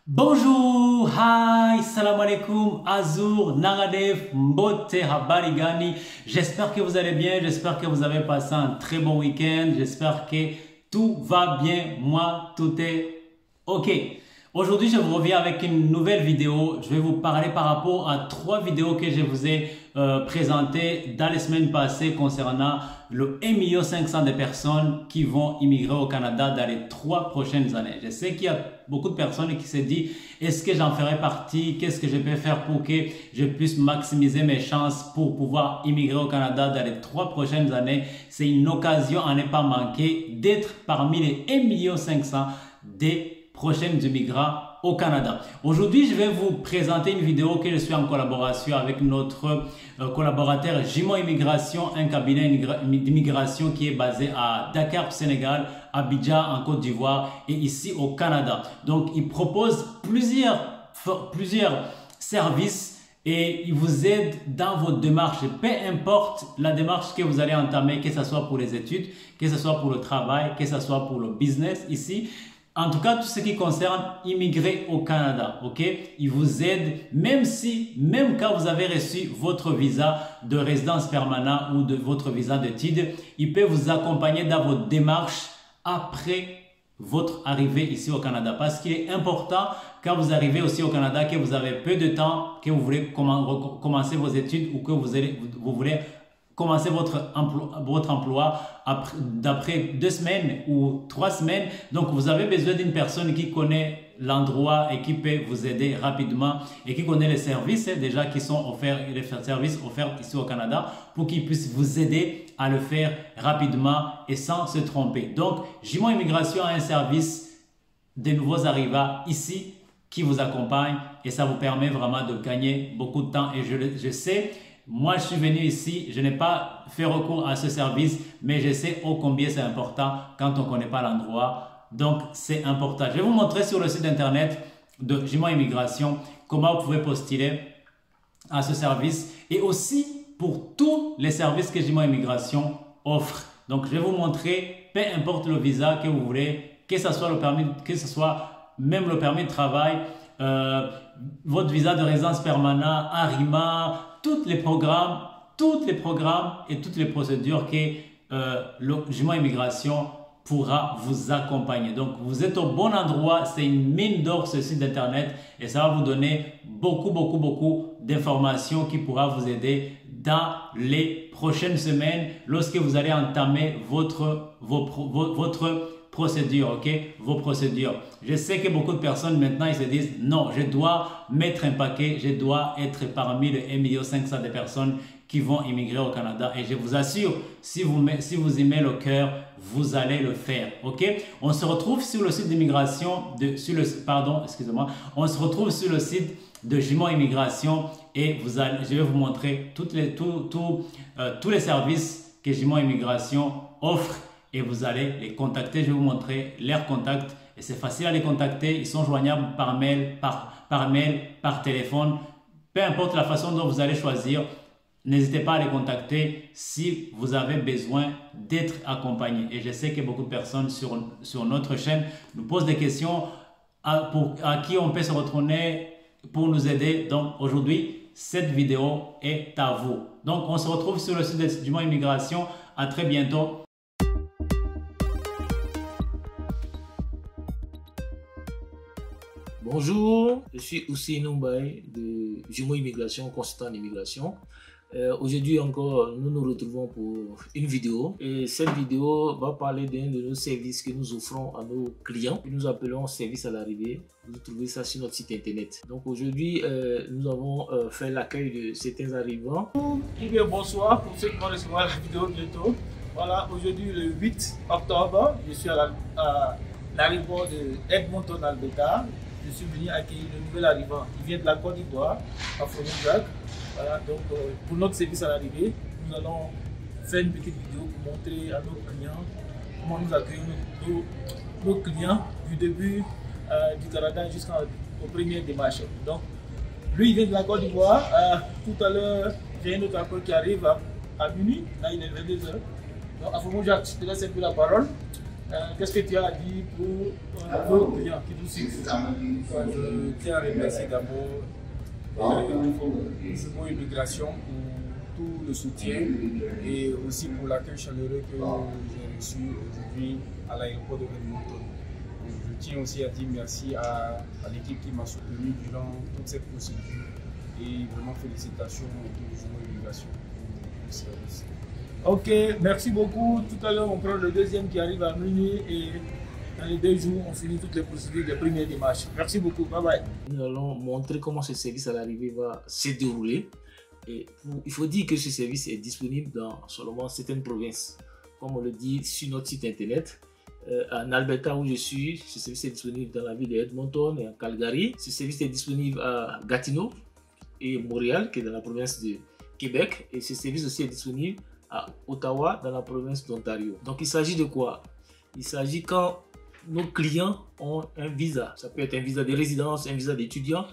Bonjour, hi, salam alaikum, Azur, Nagadev, Mbote, Habari Gani. J'espère que vous allez bien, j'espère que vous avez passé un très bon week-end, j'espère que tout va bien, moi tout est ok. Aujourd'hui, je vous reviens avec une nouvelle vidéo. Je vais vous parler par rapport à 3 vidéos que je vous ai présentées dans les semaines passées concernant le 1,5 million de personnes qui vont immigrer au Canada dans les 3 prochaines années. Je sais qu'il y a beaucoup de personnes qui se disent, est-ce que j'en ferai partie? Qu'est-ce que je peux faire pour que je puisse maximiser mes chances pour pouvoir immigrer au Canada dans les 3 prochaines années? C'est une occasion à ne pas manquer d'être parmi les 1,5 million des prochaines immigrants au Canada. Aujourd'hui, je vais vous présenter une vidéo que je suis en collaboration avec notre collaborateur Jimo Immigration, un cabinet d'immigration qui est basé à Dakar, Sénégal, Abidjan, en Côte d'Ivoire et ici au Canada. Donc, il propose plusieurs services et il vous aide dans votre démarche. Peu importe la démarche que vous allez entamer, que ce soit pour les études, que ce soit pour le travail, que ce soit pour le business ici. En tout cas, tout ce qui concerne immigrer au Canada, ok? Il vous aide, même quand vous avez reçu votre visa de résidence permanente ou de votre visa d'études, il peut vous accompagner dans votre démarche après votre arrivée ici au Canada. Parce qu'il est important, quand vous arrivez aussi au Canada, que vous avez peu de temps, que vous voulez commencer vos études ou que vous voulez commencer votre emploi d'après 2 semaines ou 3 semaines. Donc, vous avez besoin d'une personne qui connaît l'endroit et qui peut vous aider rapidement et qui connaît les services déjà qui sont offerts, les services offerts ici au Canada pour qu'ils puissent vous aider à le faire rapidement et sans se tromper. Donc, Jimo Immigration a un service de nouveaux arrivants ici qui vous accompagne et ça vous permet vraiment de gagner beaucoup de temps. Et je sais, moi, je suis venu ici, je n'ai pas fait recours à ce service, mais je sais ô combien c'est important quand on ne connaît pas l'endroit. Donc, c'est important. Je vais vous montrer sur le site internet de Jimo Immigration comment vous pouvez postuler à ce service et aussi pour tous les services que Jimo Immigration offre. Donc, je vais vous montrer, peu importe le visa que vous voulez, que ce soit le permis, que ce soit même le permis de travail, votre visa de résidence permanente, ARIMA, tous les programmes et toutes les procédures que le Jimo Immigration pourra vous accompagner. Donc, vous êtes au bon endroit. C'est une mine d'or ce site internet et ça va vous donner beaucoup d'informations qui pourra vous aider dans les prochaines semaines lorsque vous allez entamer votre procédure, ok? Vos procédures. Je sais que beaucoup de personnes maintenant, ils se disent non, je dois mettre un paquet, je dois être parmi les 1,5 million de personnes qui vont immigrer au Canada. Et je vous assure, si vous aimez le cœur, vous allez le faire, ok? On se retrouve sur le site d'immigration, on se retrouve sur le site de Jimo Immigration et je vais vous montrer tous les services que Jimo Immigration offre. Et vous allez les contacter. Je vais vous montrer leurs contacts. Et c'est facile à les contacter. Ils sont joignables par mail, par téléphone. Peu importe la façon dont vous allez choisir, n'hésitez pas à les contacter si vous avez besoin d'être accompagné. Et je sais que beaucoup de personnes sur notre chaîne nous posent des questions à qui on peut se retourner pour nous aider. Donc aujourd'hui, cette vidéo est à vous. Donc on se retrouve sur le site de Jimo Immigration. À très bientôt. Bonjour, je suis Ousseynou Mbaye de Jimo Immigration, consultant d'immigration. Aujourd'hui encore, nous nous retrouvons pour une vidéo. Et cette vidéo va parler d'un de nos services que nous offrons à nos clients. Nous appelons service à l'arrivée. Vous trouvez ça sur notre site internet. Donc aujourd'hui, nous avons fait l'accueil de certains arrivants. Bien, bonsoir pour ceux qui vont recevoir la vidéo bientôt. Voilà, aujourd'hui le 8 octobre, je suis à l'arrivée de Edmonton, Alberta. Je suis venu accueillir le nouvel arrivant. Il vient de la Côte d'Ivoire, à Frontenac. Voilà, donc pour notre service à l'arrivée, nous allons faire une petite vidéo pour montrer à nos clients comment nous accueillons nos clients du début du Canada jusqu'au premier démarche. Donc, lui, il vient de la Côte d'Ivoire. Tout à l'heure, j'ai un autre appel qui arrive à minuit. Là, il est 22 h. Donc, à ce moment, je te laisse un peu la parole. Qu'est-ce que tu as à dire pour nos clients qui nous suivent? Je tiens à remercier d'abord Jumeaux Immigration pour tout le soutien et aussi pour l'accueil chaleureux que j'ai reçu aujourd'hui à l'aéroport de Edmonton. Je tiens aussi à dire merci à l'équipe qui m'a soutenu durant toute cette procédure et vraiment félicitations aux Jumeaux Immigration pour le service. Ok, merci beaucoup. Tout à l'heure, on prend le deuxième qui arrive à minuit et dans les 2 jours, on finit toutes les procédures des premières démarches. Merci beaucoup. Bye bye. Nous allons montrer comment ce service à l'arrivée va se dérouler. Et il faut dire que ce service est disponible dans seulement certaines provinces. Comme on le dit sur notre site internet, en Alberta où je suis, ce service est disponible dans la ville de Edmonton et en Calgary. Ce service est disponible à Gatineau et Montréal, qui est dans la province de Québec. Et ce service aussi est disponible à Ottawa, dans la province d'Ontario. Donc il s'agit de quoi? Il s'agit quand nos clients ont un visa. Ça peut être un visa de résidence, un visa d'étudiant.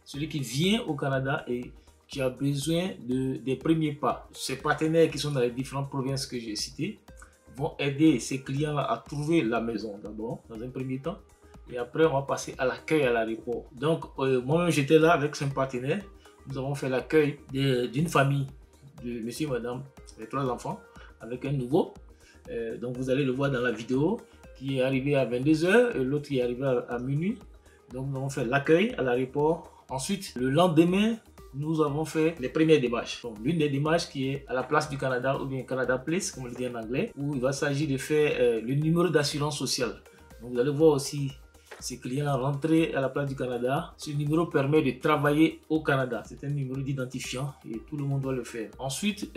Celui qui vient au Canada et qui a besoin des premiers pas. Ces partenaires qui sont dans les différentes provinces que j'ai citées vont aider ces clients à trouver la maison d'abord, dans un premier temps. Et après, on va passer à l'accueil à l'aéroport. Donc, moi-même, j'étais là avec un partenaire. Nous avons fait l'accueil d'une famille de monsieur et madame, les 3 enfants, avec un nouveau. Donc, vous allez le voir dans la vidéo, qui est arrivé à 22 h et l'autre qui est arrivé à minuit. Donc, nous avons fait l'accueil à l'aéroport. Ensuite, le lendemain, nous avons fait les premières démarches. L'une des démarches qui est à la place du Canada ou bien Canada Place, comme on le dit en anglais, où il va s'agir de faire le numéro d'assurance sociale. Donc, vous allez voir aussi ces clients rentrer à la place du Canada. Ce numéro permet de travailler au Canada. C'est un numéro d'identifiant et tout le monde doit le faire. Ensuite,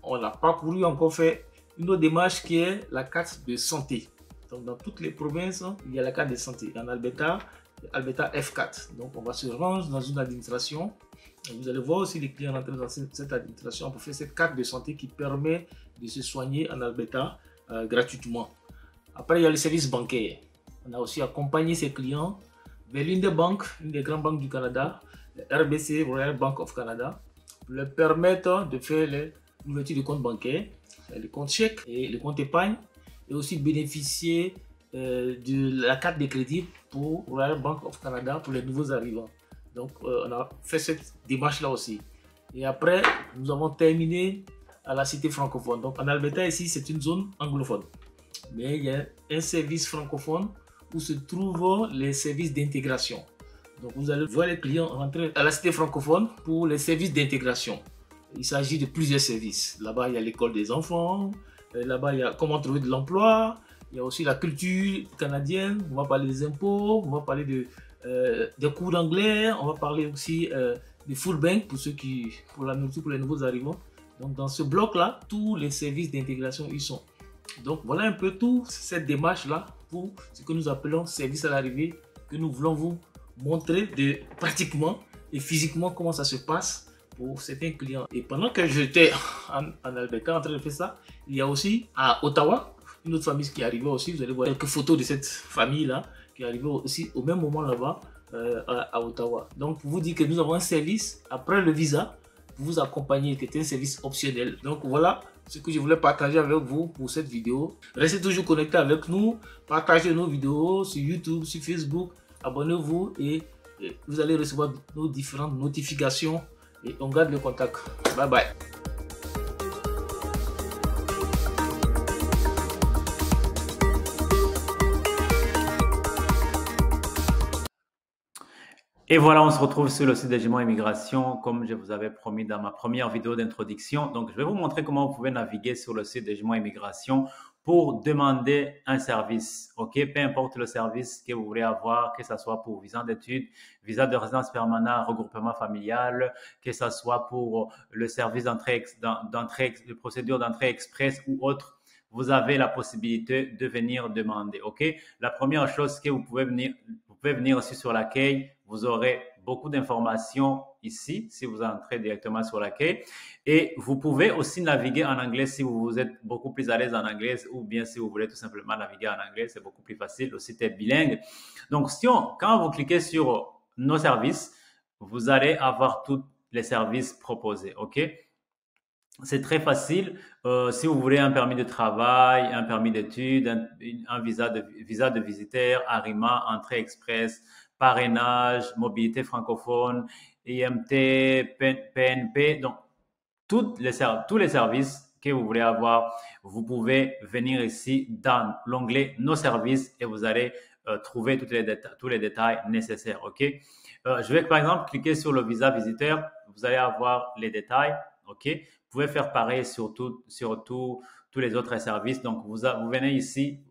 on a parcouru, encore fait une autre démarche qui est la carte de santé. Donc, dans toutes les provinces, il y a la carte de santé. En Alberta, Alberta F4. Donc, on va se rendre dans une administration. Et vous allez voir aussi les clients rentrer dans cette administration pour faire cette carte de santé qui permet de se soigner en Alberta gratuitement. Après, il y a le service bancaire. On a aussi accompagné ces clients vers l'une des banques, une des grandes banques du Canada, RBC, Royal Bank of Canada, pour leur permettre de faire l'ouverture de compte bancaire, le compte chèque et le compte épargne, et aussi bénéficier de la carte de crédit pour Royal Bank of Canada pour les nouveaux arrivants. Donc, on a fait cette démarche-là aussi. Et après, nous avons terminé à la cité francophone. Donc, en Alberta, ici, c'est une zone anglophone. Mais il y a un service francophone où se trouvent les services d'intégration. Donc, vous allez voir les clients rentrer à la cité francophone pour les services d'intégration. Il s'agit de plusieurs services. Là-bas, il y a l'école des enfants. Là-bas, il y a comment trouver de l'emploi. Il y a aussi la culture canadienne. On va parler des impôts. On va parler des cours d'anglais. On va parler aussi des food bank pour la nourriture pour les nouveaux arrivants. Donc, dans ce bloc-là, tous les services d'intégration y sont. Donc, voilà un peu tout cette démarche-là pour ce que nous appelons service à l'arrivée, que nous voulons vous montrer pratiquement et physiquement comment ça se passe pour certains clients. Et pendant que j'étais en Alberta en train de faire ça, il y a aussi à Ottawa une autre famille qui est arrivée aussi. Vous allez voir quelques photos de cette famille-là qui est arrivée aussi au même moment là-bas à Ottawa. Donc, pour vous dire que nous avons un service après le visa pour vous accompagner, qui est un service optionnel. Donc, voilà ce que je voulais partager avec vous pour cette vidéo. Restez toujours connectés avec nous, partagez nos vidéos sur YouTube, sur Facebook, abonnez-vous et vous allez recevoir nos différentes notifications et on garde le contact. Bye bye. Et voilà, on se retrouve sur le site de Jumeaux Immigration, comme je vous avais promis dans ma première vidéo d'introduction. Donc, je vais vous montrer comment vous pouvez naviguer sur le site de Jumeaux Immigration pour demander un service. OK, peu importe le service que vous voulez avoir, que ce soit pour visa d'études, visa de résidence permanente, regroupement familial, que ce soit pour le service de procédure d'entrée express ou autre. Vous avez la possibilité de venir demander. OK, la première chose que vous pouvez venir aussi sur l'accueil. Vous aurez beaucoup d'informations ici si vous entrez directement sur l'accueil. Et vous pouvez aussi naviguer en anglais si vous êtes beaucoup plus à l'aise en anglais ou bien si vous voulez tout simplement naviguer en anglais, c'est beaucoup plus facile. Le site est bilingue. Donc, quand vous cliquez sur nos services, vous allez avoir tous les services proposés. OK? C'est très facile. Si vous voulez un permis de travail, un permis d'études, un visa de visiteur, ARIMA, entrée express, parrainage, mobilité francophone, IMT, PNP, donc tous les services que vous voulez avoir, vous pouvez venir ici dans l'onglet Nos services et vous allez trouver tous les détails nécessaires. Ok. Je vais par exemple cliquer sur le visa visiteur. Vous allez avoir les détails. Ok. Vous pouvez faire pareil sur tous les autres services. Donc, vous venez ici,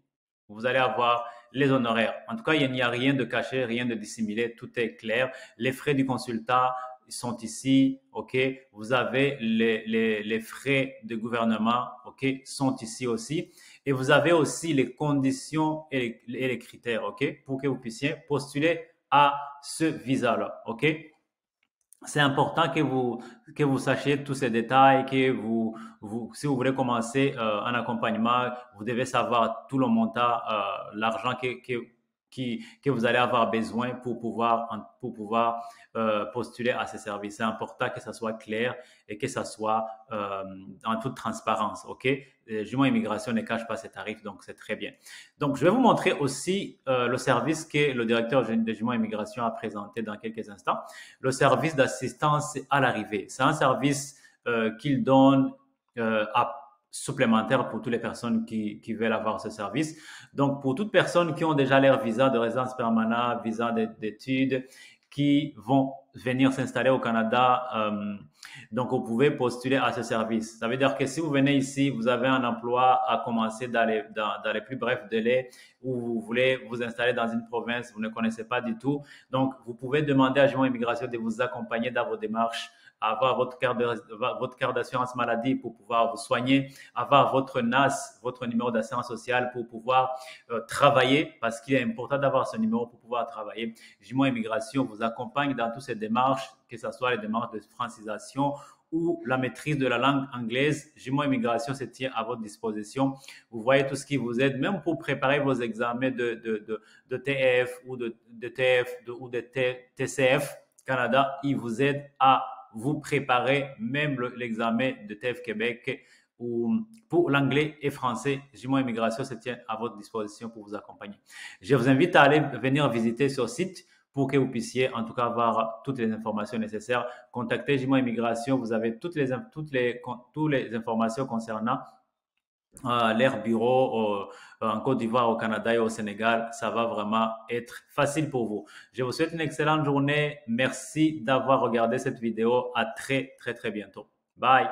vous allez avoir les honoraires. En tout cas, il n'y a rien de caché, rien de dissimulé. Tout est clair. Les frais du consultat sont ici. OK. Vous avez les frais de gouvernement. OK. Sont ici aussi. Et vous avez aussi les conditions et les critères. OK. Pour que vous puissiez postuler à ce visa-là. OK. C'est important que vous sachiez tous ces détails, que si vous voulez commencer un accompagnement, vous devez savoir tout le montant, l'argent que vous allez avoir besoin pour pouvoir postuler à ces services. C'est important que ça soit clair et que ça soit en toute transparence. OK? Jumeaux Immigration ne cache pas ses tarifs, donc c'est très bien. Donc, je vais vous montrer aussi le service que le directeur de Jumeaux Immigration a présenté dans quelques instants. Le service d'assistance à l'arrivée. C'est un service qu'il donne supplémentaire pour toutes les personnes qui veulent avoir ce service. Donc, pour toutes personnes qui ont déjà leur visa de résidence permanente, visa d'études, qui vont venir s'installer au Canada, donc vous pouvez postuler à ce service. Ça veut dire que si vous venez ici, vous avez un emploi à commencer dans les plus brefs délais, ou vous voulez vous installer dans une province, vous ne connaissez pas du tout. Donc, vous pouvez demander à Jumeaux Immigration de vous accompagner dans vos démarches, avoir votre carte d'assurance maladie pour pouvoir vous soigner, avoir votre NAS, votre numéro d'assurance sociale pour pouvoir travailler, parce qu'il est important d'avoir ce numéro pour pouvoir travailler. Jumeaux Immigration vous accompagne dans toutes ces démarches, que ce soit les démarches de francisation ou la maîtrise de la langue anglaise. Jumeaux Immigration se tient à votre disposition. Vous voyez tout ce qui vous aide, même pour préparer vos examens de TF ou de TF ou de TCF Canada. Il vous aide à vous préparez même l'examen de TF Québec ou pour l'anglais et français. Jumeaux Immigration se tient à votre disposition pour vous accompagner. Je vous invite à aller venir visiter ce site pour que vous puissiez en tout cas avoir toutes les informations nécessaires. Contactez Jumeaux Immigration, vous avez toutes les informations concernant leur bureau en Côte d'Ivoire, au Canada et au Sénégal. Ça va vraiment être facile pour vous. Je vous souhaite une excellente journée. Merci d'avoir regardé cette vidéo. À très bientôt. Bye.